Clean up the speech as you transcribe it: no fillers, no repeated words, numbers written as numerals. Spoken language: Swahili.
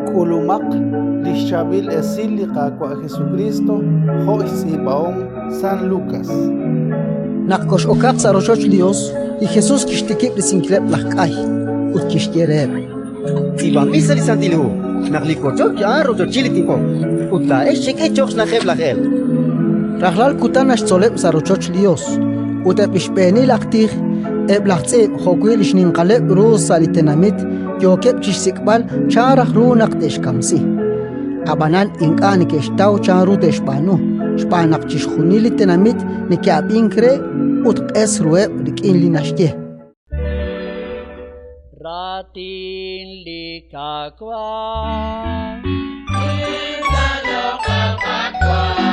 Kulumak lixchabil esili qaqua Jesucristo ho isibaom San Lucas. Nakkosh okaq sarochoch Dios y Jesús kishtikib lisinclep lahkay ut kishtierer. Iban misa lisantilu naklikochok ya rochochilitiko utla eshek nakheb lakhel. Rahlal kutanash tzoleb sarochoch Dios ut epishbeni laktir eblachse khokwil ishninqaleb ru salitenamit yokeb chishsikbal charah ru naqtesh kamsi. Abanan inkani keshtaw charu deshbanu shpanak chishkhunili tenamit nikyabinkre ut qes rueb likin linashke. Ratin likakwa Inda lokal kakwa